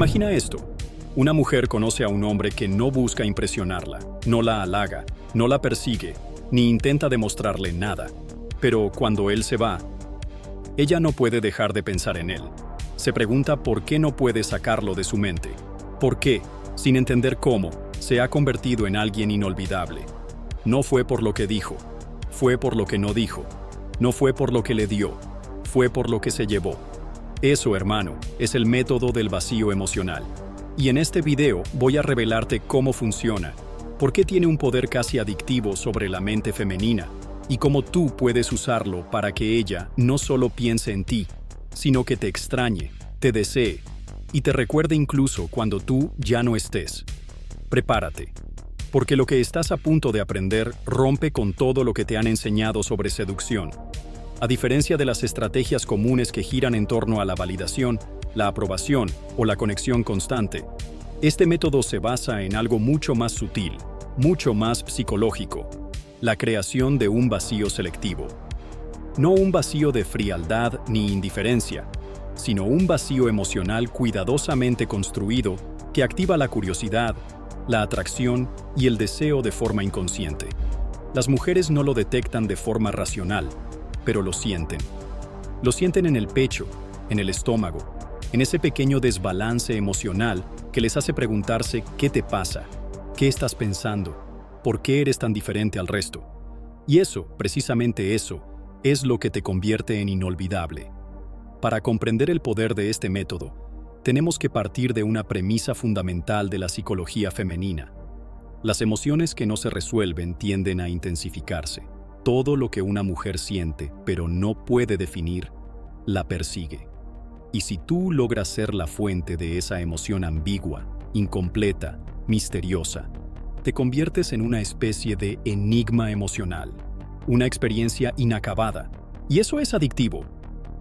Imagina esto. Una mujer conoce a un hombre que no busca impresionarla, no la halaga, no la persigue, ni intenta demostrarle nada. Pero cuando él se va, ella no puede dejar de pensar en él. Se pregunta por qué no puede sacarlo de su mente. ¿Por qué, sin entender cómo, se ha convertido en alguien inolvidable? No fue por lo que dijo, fue por lo que no dijo. No fue por lo que le dio, fue por lo que se llevó. Eso, hermano, es el método del vacío emocional. Y en este video voy a revelarte cómo funciona, por qué tiene un poder casi adictivo sobre la mente femenina, y cómo tú puedes usarlo para que ella no solo piense en ti, sino que te extrañe, te desee, y te recuerde incluso cuando tú ya no estés. Prepárate, porque lo que estás a punto de aprender rompe con todo lo que te han enseñado sobre seducción. A diferencia de las estrategias comunes que giran en torno a la validación, la aprobación o la conexión constante, este método se basa en algo mucho más sutil, mucho más psicológico: la creación de un vacío selectivo. No un vacío de frialdad ni indiferencia, sino un vacío emocional cuidadosamente construido que activa la curiosidad, la atracción y el deseo de forma inconsciente. Las mujeres no lo detectan de forma racional, pero lo sienten. Lo sienten en el pecho, en el estómago, en ese pequeño desbalance emocional que les hace preguntarse qué te pasa, qué estás pensando, por qué eres tan diferente al resto. Y eso, precisamente eso, es lo que te convierte en inolvidable. Para comprender el poder de este método, tenemos que partir de una premisa fundamental de la psicología femenina. Las emociones que no se resuelven tienden a intensificarse. Todo lo que una mujer siente, pero no puede definir, la persigue. Y si tú logras ser la fuente de esa emoción ambigua, incompleta, misteriosa, te conviertes en una especie de enigma emocional, una experiencia inacabada. Y eso es adictivo,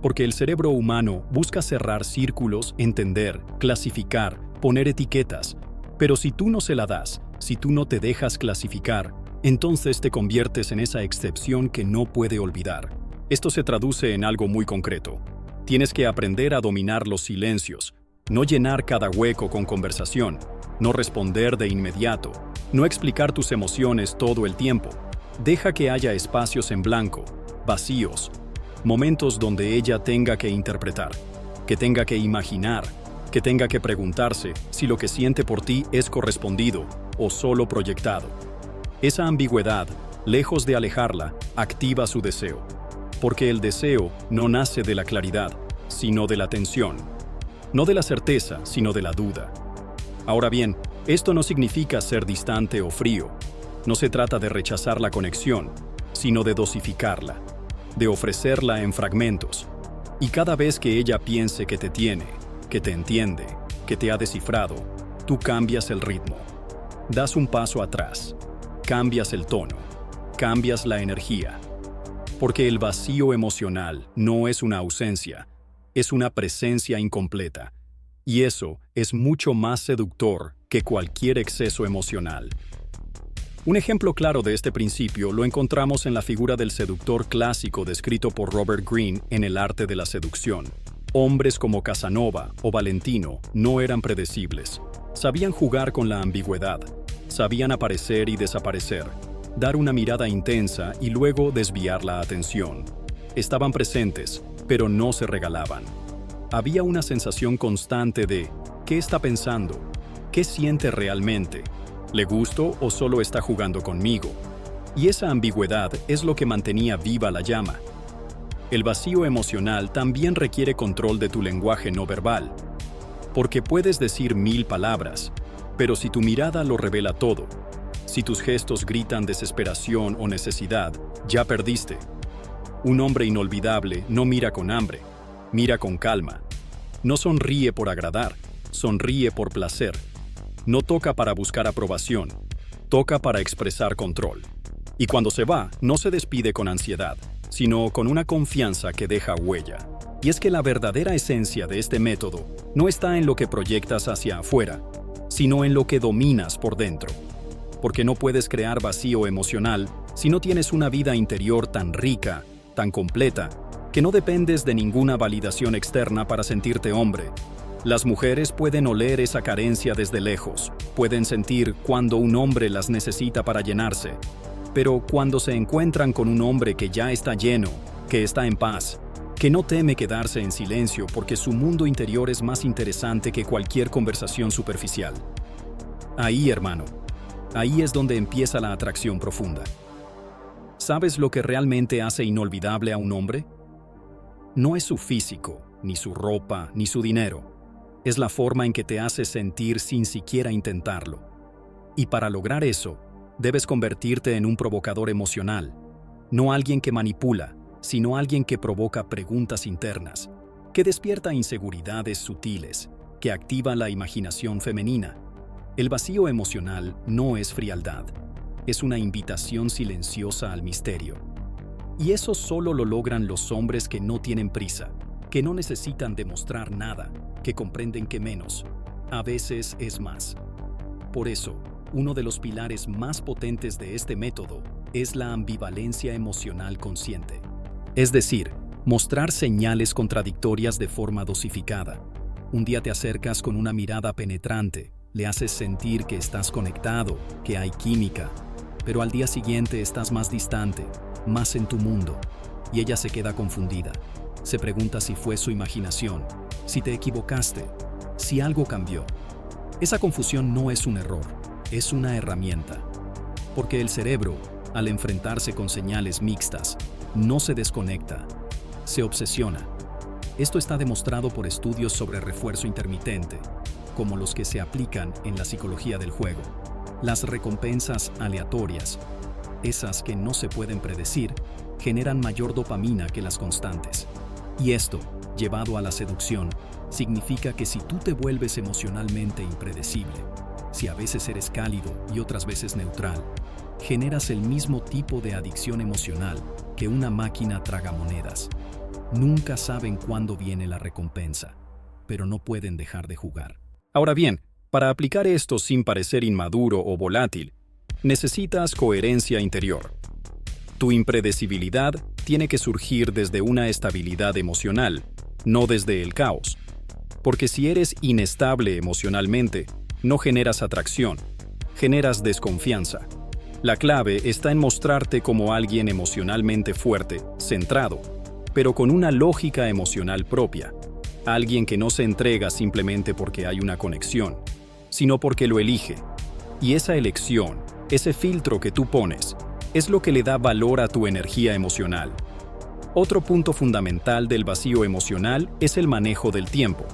porque el cerebro humano busca cerrar círculos, entender, clasificar, poner etiquetas. Pero si tú no se la das, si tú no te dejas clasificar, entonces te conviertes en esa excepción que no puede olvidar. Esto se traduce en algo muy concreto. Tienes que aprender a dominar los silencios, no llenar cada hueco con conversación, no responder de inmediato, no explicar tus emociones todo el tiempo. Deja que haya espacios en blanco, vacíos, momentos donde ella tenga que interpretar, que tenga que imaginar, que tenga que preguntarse si lo que siente por ti es correspondido o solo proyectado. Esa ambigüedad, lejos de alejarla, activa su deseo, porque el deseo no nace de la claridad, sino de la tensión, no de la certeza, sino de la duda. Ahora bien, esto no significa ser distante o frío. No se trata de rechazar la conexión, sino de dosificarla, de ofrecerla en fragmentos. Y cada vez que ella piense que te tiene, que te entiende, que te ha descifrado, tú cambias el ritmo. Das un paso atrás, cambias el tono, cambias la energía. Porque el vacío emocional no es una ausencia, es una presencia incompleta. Y eso es mucho más seductor que cualquier exceso emocional. Un ejemplo claro de este principio lo encontramos en la figura del seductor clásico descrito por Robert Greene en El arte de la seducción. Hombres como Casanova o Valentino no eran predecibles. Sabían jugar con la ambigüedad, sabían aparecer y desaparecer, dar una mirada intensa y luego desviar la atención. Estaban presentes, pero no se regalaban. Había una sensación constante de ¿qué está pensando? ¿Qué siente realmente? ¿Le gusto o solo está jugando conmigo? Y esa ambigüedad es lo que mantenía viva la llama. El vacío emocional también requiere control de tu lenguaje no verbal, porque puedes decir 1000 palabras, pero si tu mirada lo revela todo, si tus gestos gritan desesperación o necesidad, ya perdiste. Un hombre inolvidable no mira con hambre, mira con calma. No sonríe por agradar, sonríe por placer. No toca para buscar aprobación, toca para expresar control. Y cuando se va, no se despide con ansiedad, sino con una confianza que deja huella. Y es que la verdadera esencia de este método no está en lo que proyectas hacia afuera, sino en lo que dominas por dentro. Porque no puedes crear vacío emocional si no tienes una vida interior tan rica, tan completa, que no dependes de ninguna validación externa para sentirte hombre, Las mujeres pueden oler esa carencia desde lejos, pueden sentir cuando un hombre las necesita para llenarse, pero cuando se encuentran con un hombre que ya está lleno, que está en paz, que no teme quedarse en silencio porque su mundo interior es más interesante que cualquier conversación superficial. Ahí, hermano, ahí es donde empieza la atracción profunda. ¿Sabes lo que realmente hace inolvidable a un hombre? No es su físico, ni su ropa, ni su dinero. Es la forma en que te hace sentir sin siquiera intentarlo. Y para lograr eso, debes convertirte en un provocador emocional, no alguien que manipula, sino alguien que provoca preguntas internas, que despierta inseguridades sutiles, que activa la imaginación femenina. El vacío emocional no es frialdad, es una invitación silenciosa al misterio. Y eso solo lo logran los hombres que no tienen prisa, que no necesitan demostrar nada, que comprenden que menos, a veces es más. Por eso, uno de los pilares más potentes de este método es la ambivalencia emocional consciente. Es decir, mostrar señales contradictorias de forma dosificada. Un día te acercas con una mirada penetrante, le haces sentir que estás conectado, que hay química, pero al día siguiente estás más distante, más en tu mundo, y ella se queda confundida. Se pregunta si fue su imaginación, si te equivocaste, si algo cambió. Esa confusión no es un error, es una herramienta. Porque el cerebro, al enfrentarse con señales mixtas, no se desconecta, se obsesiona. Esto está demostrado por estudios sobre refuerzo intermitente, como los que se aplican en la psicología del juego. Las recompensas aleatorias, esas que no se pueden predecir, generan mayor dopamina que las constantes. Y esto, llevado a la seducción, significa que si tú te vuelves emocionalmente impredecible, si a veces eres cálido y otras veces neutral, generas el mismo tipo de adicción emocional que una máquina tragamonedas. Nunca saben cuándo viene la recompensa, pero no pueden dejar de jugar. Ahora bien, para aplicar esto sin parecer inmaduro o volátil, necesitas coherencia interior. Tu impredecibilidad tiene que surgir desde una estabilidad emocional, no desde el caos. Porque si eres inestable emocionalmente, no generas atracción, generas desconfianza. La clave está en mostrarte como alguien emocionalmente fuerte, centrado, pero con una lógica emocional propia. Alguien que no se entrega simplemente porque hay una conexión, sino porque lo elige. Y esa elección, ese filtro que tú pones, es lo que le da valor a tu energía emocional. Otro punto fundamental del vacío emocional es el manejo del tiempo.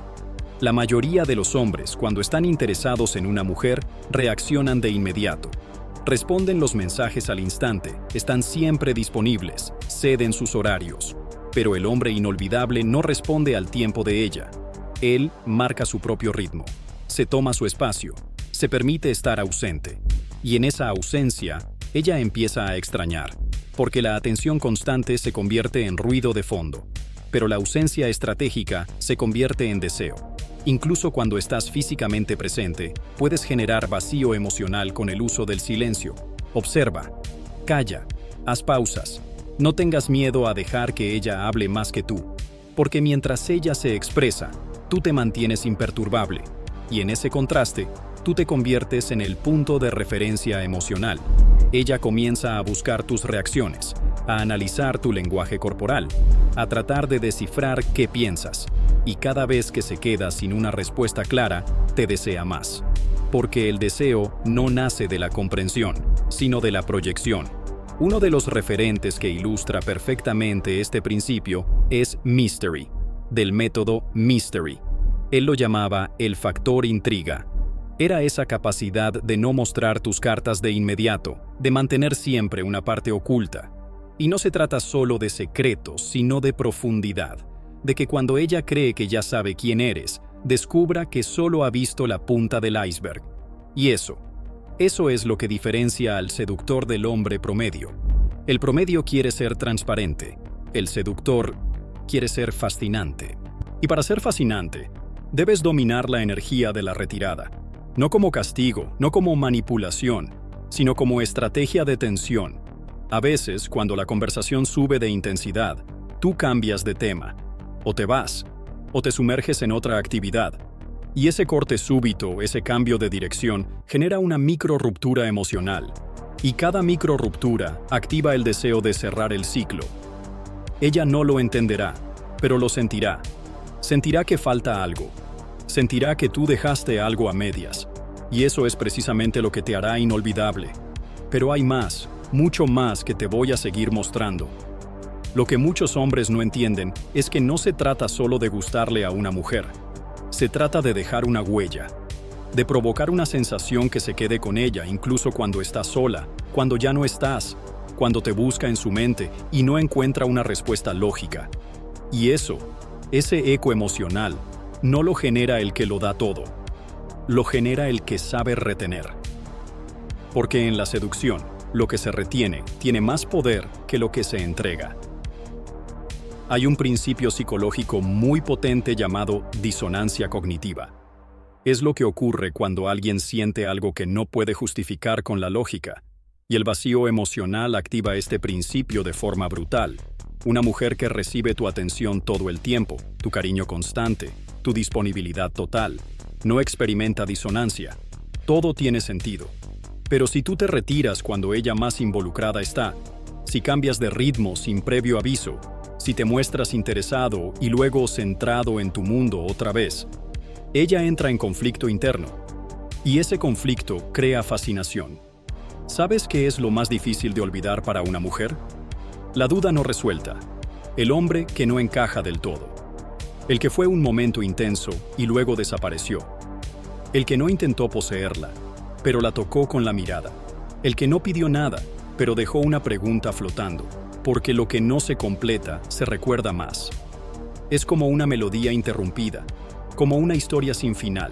La mayoría de los hombres, cuando están interesados en una mujer, reaccionan de inmediato. Responden los mensajes al instante, están siempre disponibles, ceden sus horarios. Pero el hombre inolvidable no responde al tiempo de ella. Él marca su propio ritmo, se toma su espacio, se permite estar ausente. Y en esa ausencia, ella empieza a extrañar, porque la atención constante se convierte en ruido de fondo, pero la ausencia estratégica se convierte en deseo. Incluso cuando estás físicamente presente, puedes generar vacío emocional con el uso del silencio. Observa, calla, haz pausas. No tengas miedo a dejar que ella hable más que tú, porque mientras ella se expresa, tú te mantienes imperturbable, y en ese contraste, tú te conviertes en el punto de referencia emocional. Ella comienza a buscar tus reacciones, a analizar tu lenguaje corporal, a tratar de descifrar qué piensas, y cada vez que se queda sin una respuesta clara, te desea más. Porque el deseo no nace de la comprensión, sino de la proyección. Uno de los referentes que ilustra perfectamente este principio es Mystery, del método Mystery. Él lo llamaba el factor intriga. Era esa capacidad de no mostrar tus cartas de inmediato, de mantener siempre una parte oculta. Y no se trata solo de secretos, sino de profundidad, de que cuando ella cree que ya sabe quién eres, descubra que solo ha visto la punta del iceberg. Y eso es lo que diferencia al seductor del hombre promedio. El promedio quiere ser transparente, el seductor quiere ser fascinante. Y para ser fascinante, debes dominar la energía de la retirada. No como castigo, no como manipulación, sino como estrategia de tensión. A veces, cuando la conversación sube de intensidad, tú cambias de tema. O te vas, o te sumerges en otra actividad, Y ese corte súbito, ese cambio de dirección, genera una micro ruptura emocional. Y cada micro ruptura activa el deseo de cerrar el ciclo. Ella no lo entenderá, pero lo sentirá. Sentirá que falta algo. Sentirá que tú dejaste algo a medias. Y eso es precisamente lo que te hará inolvidable. Pero hay más, mucho más que te voy a seguir mostrando. Lo que muchos hombres no entienden es que no se trata solo de gustarle a una mujer. Se trata de dejar una huella, de provocar una sensación que se quede con ella incluso cuando estás sola, cuando ya no estás, cuando te busca en su mente y no encuentra una respuesta lógica. Y eso, ese eco emocional, no lo genera el que lo da todo, lo genera el que sabe retener. Porque en la seducción, lo que se retiene tiene más poder que lo que se entrega. Hay un principio psicológico muy potente llamado disonancia cognitiva. Es lo que ocurre cuando alguien siente algo que no puede justificar con la lógica, y el vacío emocional activa este principio de forma brutal. Una mujer que recibe tu atención todo el tiempo, tu cariño constante, tu disponibilidad total, no experimenta disonancia. Todo tiene sentido. Pero si tú te retiras cuando ella más involucrada está, si cambias de ritmo sin previo aviso, si te muestras interesado y luego centrado en tu mundo otra vez, ella entra en conflicto interno. Y ese conflicto crea fascinación. ¿Sabes qué es lo más difícil de olvidar para una mujer? La duda no resuelta. El hombre que no encaja del todo. El que fue un momento intenso y luego desapareció. El que no intentó poseerla, pero la tocó con la mirada. El que no pidió nada, pero dejó una pregunta flotando. Porque lo que no se completa se recuerda más. Es como una melodía interrumpida, como una historia sin final.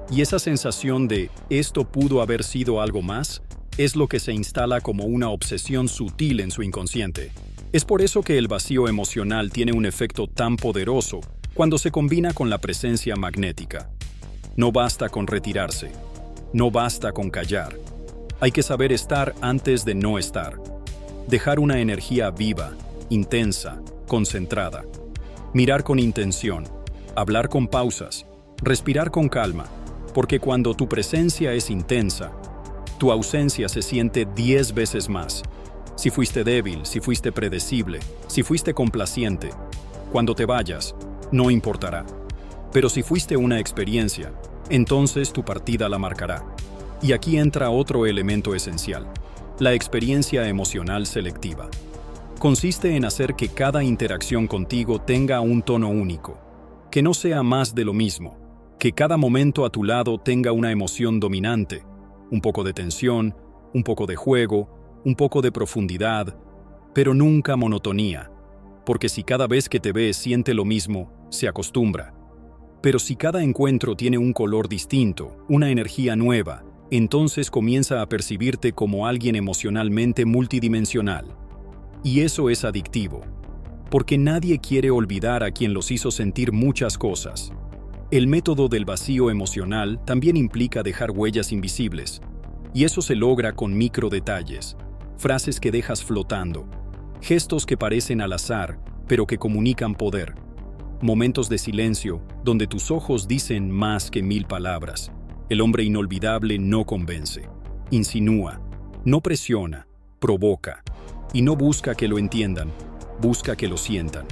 Y esa sensación de «esto pudo haber sido algo más» es lo que se instala como una obsesión sutil en su inconsciente. Es por eso que el vacío emocional tiene un efecto tan poderoso cuando se combina con la presencia magnética. No basta con retirarse. No basta con callar. Hay que saber estar antes de no estar. Dejar una energía viva, intensa, concentrada. Mirar con intención, hablar con pausas, respirar con calma, porque cuando tu presencia es intensa, tu ausencia se siente 10 veces más. Si fuiste débil, si fuiste predecible, si fuiste complaciente, cuando te vayas, no importará. Pero si fuiste una experiencia, entonces tu partida la marcará. Y aquí entra otro elemento esencial. La experiencia emocional selectiva. Consiste en hacer que cada interacción contigo tenga un tono único, que no sea más de lo mismo, que cada momento a tu lado tenga una emoción dominante, un poco de tensión, un poco de juego, un poco de profundidad, pero nunca monotonía, porque si cada vez que te ve siente lo mismo, se acostumbra. Pero si cada encuentro tiene un color distinto, una energía nueva, entonces comienza a percibirte como alguien emocionalmente multidimensional. Y eso es adictivo, porque nadie quiere olvidar a quien los hizo sentir muchas cosas. El método del vacío emocional también implica dejar huellas invisibles, y eso se logra con microdetalles, frases que dejas flotando, gestos que parecen al azar, pero que comunican poder, momentos de silencio donde tus ojos dicen más que 1000 palabras. El hombre inolvidable no convence, insinúa, no presiona, provoca, y no busca que lo entiendan, busca que lo sientan,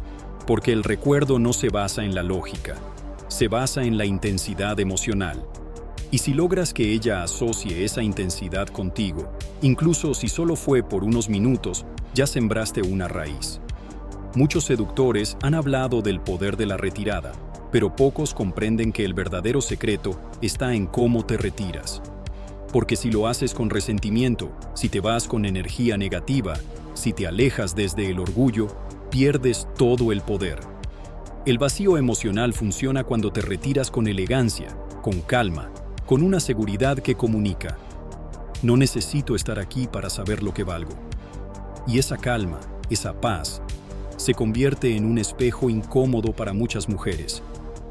porque el recuerdo no se basa en la lógica, se basa en la intensidad emocional. Y si logras que ella asocie esa intensidad contigo, incluso si solo fue por unos minutos, ya sembraste una raíz. Muchos seductores han hablado del poder de la retirada, pero pocos comprenden que el verdadero secreto está en cómo te retiras. Porque si lo haces con resentimiento, si te vas con energía negativa, si te alejas desde el orgullo, pierdes todo el poder. El vacío emocional funciona cuando te retiras con elegancia, con calma, con una seguridad que comunica. No necesito estar aquí para saber lo que valgo. Y esa calma, esa paz, se convierte en un espejo incómodo para muchas mujeres,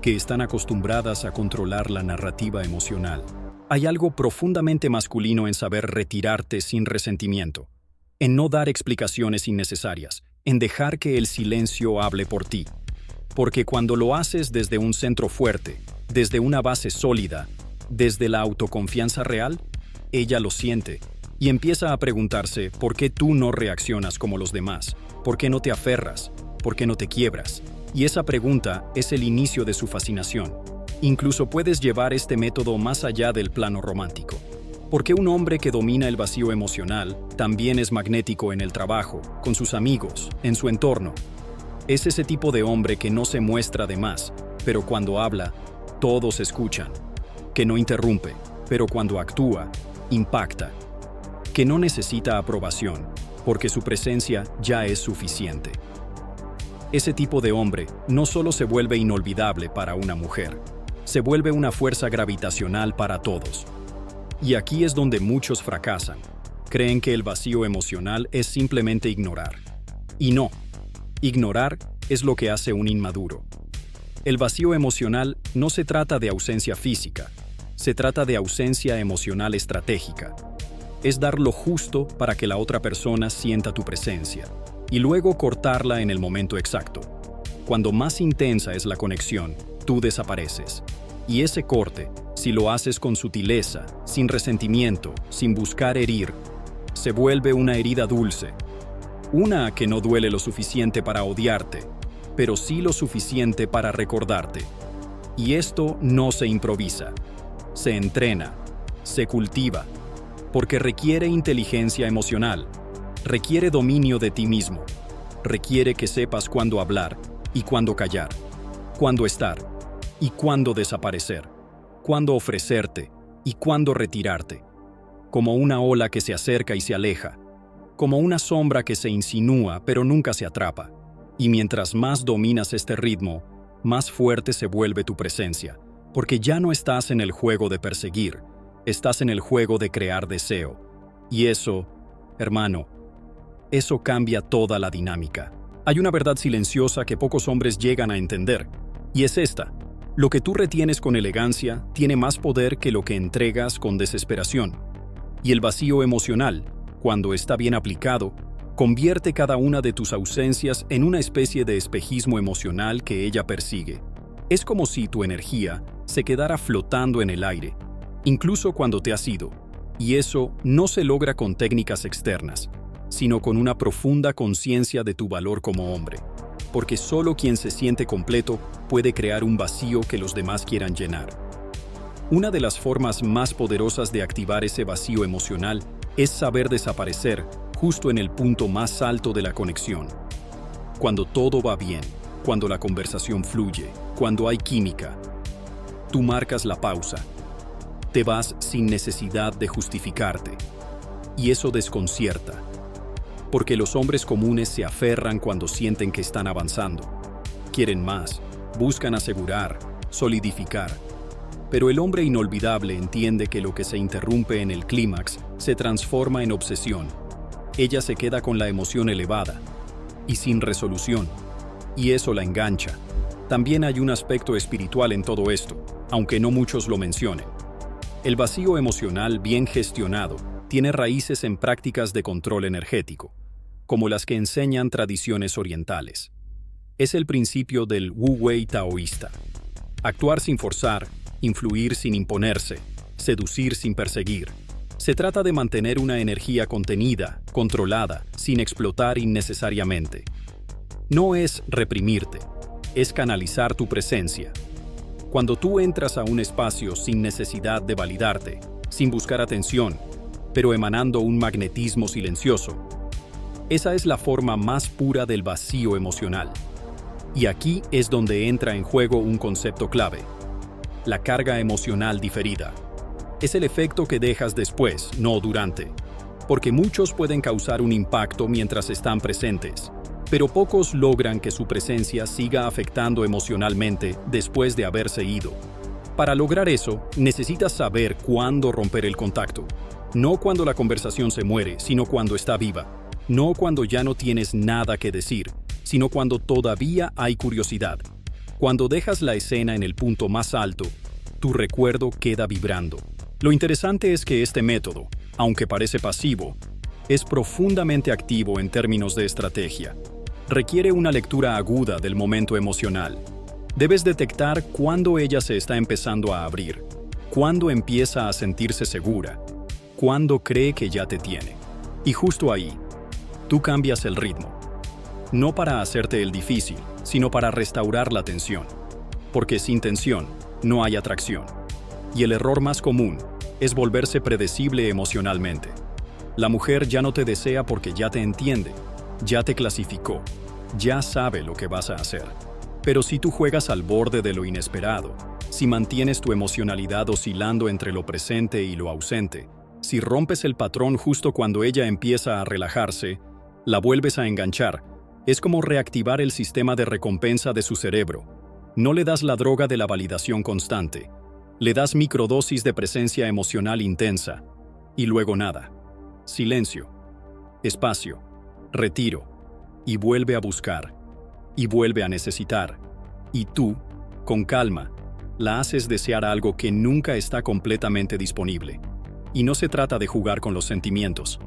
que están acostumbradas a controlar la narrativa emocional. Hay algo profundamente masculino en saber retirarte sin resentimiento, en no dar explicaciones innecesarias, en dejar que el silencio hable por ti. Porque cuando lo haces desde un centro fuerte, desde una base sólida, desde la autoconfianza real, ella lo siente y empieza a preguntarse por qué tú no reaccionas como los demás, por qué no te aferras, por qué no te quiebras. Y esa pregunta es el inicio de su fascinación. Incluso puedes llevar este método más allá del plano romántico. Porque un hombre que domina el vacío emocional también es magnético en el trabajo, con sus amigos, en su entorno. Es ese tipo de hombre que no se muestra de más, pero cuando habla, todos escuchan. Que no interrumpe, pero cuando actúa, impacta. Que no necesita aprobación, porque su presencia ya es suficiente. Ese tipo de hombre no solo se vuelve inolvidable para una mujer, se vuelve una fuerza gravitacional para todos. Y aquí es donde muchos fracasan. Creen que el vacío emocional es simplemente ignorar. Y no. Ignorar es lo que hace un inmaduro. El vacío emocional no se trata de ausencia física, se trata de ausencia emocional estratégica. Es dar lo justo para que la otra persona sienta tu presencia, y luego cortarla en el momento exacto. Cuando más intensa es la conexión, tú desapareces. Y ese corte, si lo haces con sutileza, sin resentimiento, sin buscar herir, se vuelve una herida dulce. Una que no duele lo suficiente para odiarte, pero sí lo suficiente para recordarte. Y esto no se improvisa, se entrena, se cultiva, porque requiere inteligencia emocional, requiere dominio de ti mismo, requiere que sepas cuándo hablar y cuándo callar, cuándo estar y cuándo desaparecer, cuándo ofrecerte y cuándo retirarte, como una ola que se acerca y se aleja, como una sombra que se insinúa pero nunca se atrapa. Y mientras más dominas este ritmo, más fuerte se vuelve tu presencia, porque ya no estás en el juego de perseguir, estás en el juego de crear deseo. Y eso, hermano, eso cambia toda la dinámica. Hay una verdad silenciosa que pocos hombres llegan a entender, y es esta: lo que tú retienes con elegancia tiene más poder que lo que entregas con desesperación. Y el vacío emocional, cuando está bien aplicado, convierte cada una de tus ausencias en una especie de espejismo emocional que ella persigue. Es como si tu energía se quedara flotando en el aire, incluso cuando te has ido. Y eso no se logra con técnicas externas, sino con una profunda conciencia de tu valor como hombre. Porque solo quien se siente completo puede crear un vacío que los demás quieran llenar. Una de las formas más poderosas de activar ese vacío emocional es saber desaparecer justo en el punto más alto de la conexión. Cuando todo va bien, cuando la conversación fluye, cuando hay química, tú marcas la pausa. Te vas sin necesidad de justificarte. Y eso desconcierta. Porque los hombres comunes se aferran cuando sienten que están avanzando. Quieren más, buscan asegurar, solidificar. Pero el hombre inolvidable entiende que lo que se interrumpe en el clímax se transforma en obsesión. Ella se queda con la emoción elevada y sin resolución, y eso la engancha. También hay un aspecto espiritual en todo esto, aunque no muchos lo mencionen. El vacío emocional bien gestionado tiene raíces en prácticas de control energético, como las que enseñan tradiciones orientales. Es el principio del Wu Wei taoísta. Actuar sin forzar, influir sin imponerse, seducir sin perseguir. Se trata de mantener una energía contenida, controlada, sin explotar innecesariamente. No es reprimirte, es canalizar tu presencia. Cuando tú entras a un espacio sin necesidad de validarte, sin buscar atención, pero emanando un magnetismo silencioso, esa es la forma más pura del vacío emocional. Y aquí es donde entra en juego un concepto clave: la carga emocional diferida. Es el efecto que dejas después, no durante. Porque muchos pueden causar un impacto mientras están presentes, pero pocos logran que su presencia siga afectando emocionalmente después de haberse ido. Para lograr eso, necesitas saber cuándo romper el contacto. No cuando la conversación se muere, sino cuando está viva. No cuando ya no tienes nada que decir, sino cuando todavía hay curiosidad. Cuando dejas la escena en el punto más alto, tu recuerdo queda vibrando. Lo interesante es que este método, aunque parece pasivo, es profundamente activo en términos de estrategia. Requiere una lectura aguda del momento emocional. Debes detectar cuándo ella se está empezando a abrir, cuándo empieza a sentirse segura, cuándo cree que ya te tiene. Y justo ahí, tú cambias el ritmo. No para hacerte el difícil, sino para restaurar la tensión. Porque sin tensión, no hay atracción. Y el error más común es volverse predecible emocionalmente. La mujer ya no te desea porque ya te entiende, ya te clasificó, ya sabe lo que vas a hacer. Pero si tú juegas al borde de lo inesperado, si mantienes tu emocionalidad oscilando entre lo presente y lo ausente, si rompes el patrón justo cuando ella empieza a relajarse, la vuelves a enganchar, es como reactivar el sistema de recompensa de su cerebro. No le das la droga de la validación constante, le das microdosis de presencia emocional intensa, y luego nada. Silencio, espacio, retiro, y vuelve a buscar, y vuelve a necesitar, y tú, con calma, la haces desear algo que nunca está completamente disponible. Y no se trata de jugar con los sentimientos,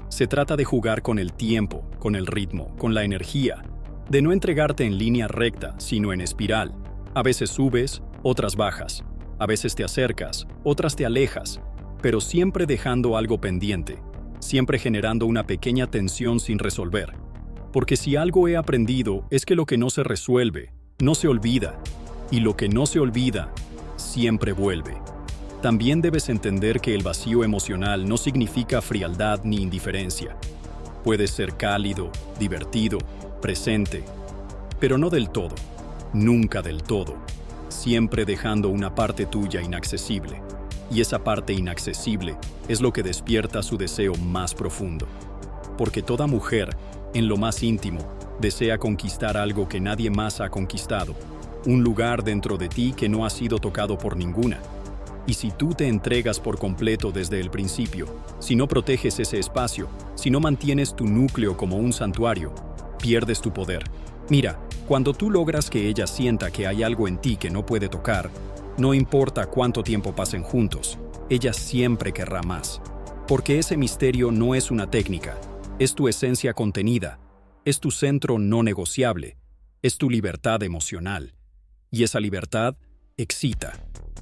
se trata de jugar con el tiempo, con el ritmo, con la energía, de no entregarte en línea recta, sino en espiral. A veces subes, otras bajas, a veces te acercas, otras te alejas, pero siempre dejando algo pendiente, siempre generando una pequeña tensión sin resolver. Porque si algo he aprendido es que lo que no se resuelve, no se olvida, y lo que no se olvida, siempre vuelve. También debes entender que el vacío emocional no significa frialdad ni indiferencia. Puede ser cálido, divertido, presente, pero no del todo, nunca del todo, siempre dejando una parte tuya inaccesible. Y esa parte inaccesible es lo que despierta su deseo más profundo. Porque toda mujer, en lo más íntimo, desea conquistar algo que nadie más ha conquistado, un lugar dentro de ti que no ha sido tocado por ninguna. Y si tú te entregas por completo desde el principio, si no proteges ese espacio, si no mantienes tu núcleo como un santuario, pierdes tu poder. Mira, cuando tú logras que ella sienta que hay algo en ti que no puede tocar, no importa cuánto tiempo pasen juntos, ella siempre querrá más. Porque ese misterio no es una técnica, es tu esencia contenida, es tu centro no negociable, es tu libertad emocional. Y esa libertad excita.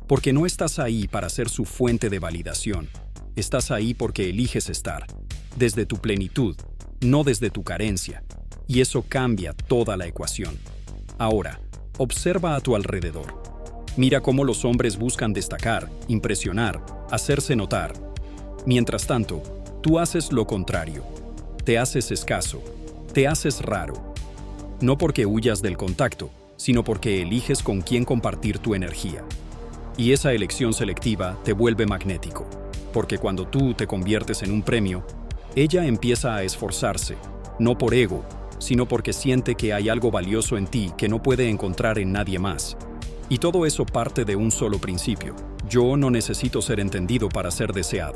Porque no estás ahí para ser su fuente de validación. Estás ahí porque eliges estar, desde tu plenitud, no desde tu carencia. Y eso cambia toda la ecuación. Ahora, observa a tu alrededor. Mira cómo los hombres buscan destacar, impresionar, hacerse notar. Mientras tanto, tú haces lo contrario. Te haces escaso, te haces raro. No porque huyas del contacto, sino porque eliges con quién compartir tu energía. Y esa elección selectiva te vuelve magnético, porque cuando tú te conviertes en un premio, ella empieza a esforzarse, no por ego, sino porque siente que hay algo valioso en ti que no puede encontrar en nadie más. Y todo eso parte de un solo principio. Yo no necesito ser entendido para ser deseado,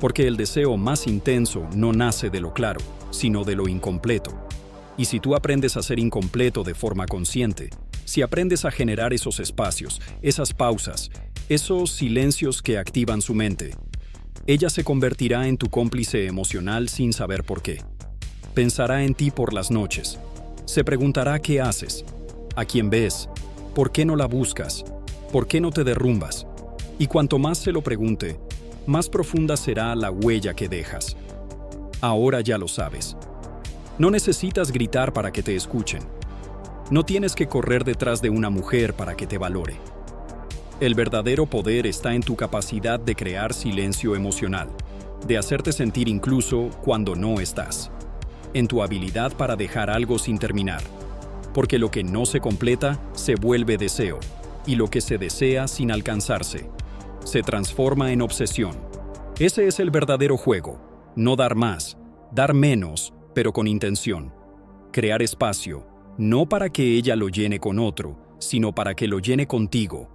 porque el deseo más intenso no nace de lo claro, sino de lo incompleto. Y si tú aprendes a ser incompleto de forma consciente, si aprendes a generar esos espacios, esas pausas, esos silencios que activan su mente, ella se convertirá en tu cómplice emocional sin saber por qué. Pensará en ti por las noches. Se preguntará qué haces, a quién ves, por qué no la buscas, por qué no te derrumbas. Y cuanto más se lo pregunte, más profunda será la huella que dejas. Ahora ya lo sabes. No necesitas gritar para que te escuchen. No tienes que correr detrás de una mujer para que te valore. El verdadero poder está en tu capacidad de crear silencio emocional, de hacerte sentir incluso cuando no estás, en tu habilidad para dejar algo sin terminar, porque lo que no se completa se vuelve deseo, y lo que se desea sin alcanzarse se transforma en obsesión. Ese es el verdadero juego, no dar más, dar menos, pero con intención. Crear espacio, no para que ella lo llene con otro, sino para que lo llene contigo,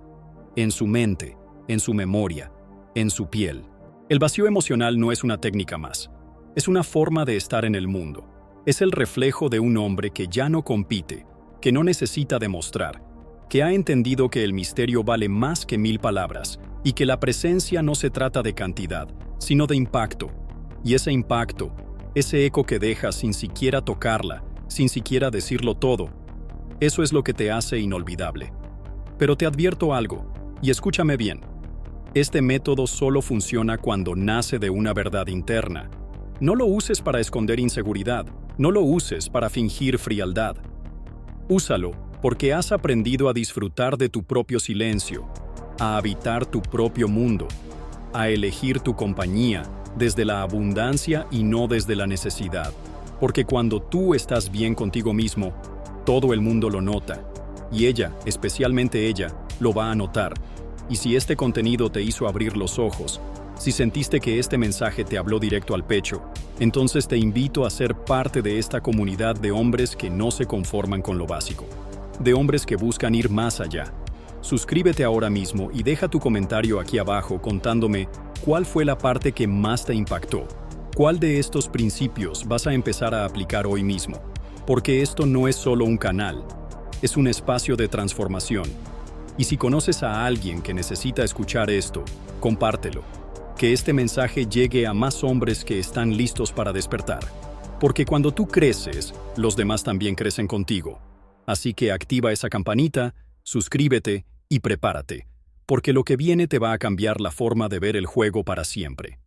en su mente, en su memoria, en su piel. El vacío emocional no es una técnica más, es una forma de estar en el mundo. Es el reflejo de un hombre que ya no compite, que no necesita demostrar, que ha entendido que el misterio vale más que 1000 palabras y que la presencia no se trata de cantidad, sino de impacto. Y ese impacto, ese eco que dejas sin siquiera tocarla, sin siquiera decirlo todo, eso es lo que te hace inolvidable. Pero te advierto algo, y escúchame bien. Este método solo funciona cuando nace de una verdad interna. No lo uses para esconder inseguridad, no lo uses para fingir frialdad. Úsalo porque has aprendido a disfrutar de tu propio silencio, a habitar tu propio mundo, a elegir tu compañía desde la abundancia y no desde la necesidad. Porque cuando tú estás bien contigo mismo, todo el mundo lo nota. Y ella, especialmente ella, lo va a notar. Y si este contenido te hizo abrir los ojos, si sentiste que este mensaje te habló directo al pecho, entonces te invito a ser parte de esta comunidad de hombres que no se conforman con lo básico, de hombres que buscan ir más allá. Suscríbete ahora mismo y deja tu comentario aquí abajo contándome cuál fue la parte que más te impactó. ¿Cuál de estos principios vas a empezar a aplicar hoy mismo? Porque esto no es solo un canal, es un espacio de transformación. Y si conoces a alguien que necesita escuchar esto, compártelo. Que este mensaje llegue a más hombres que están listos para despertar. Porque cuando tú creces, los demás también crecen contigo. Así que activa esa campanita, suscríbete y prepárate, porque lo que viene te va a cambiar la forma de ver el juego para siempre.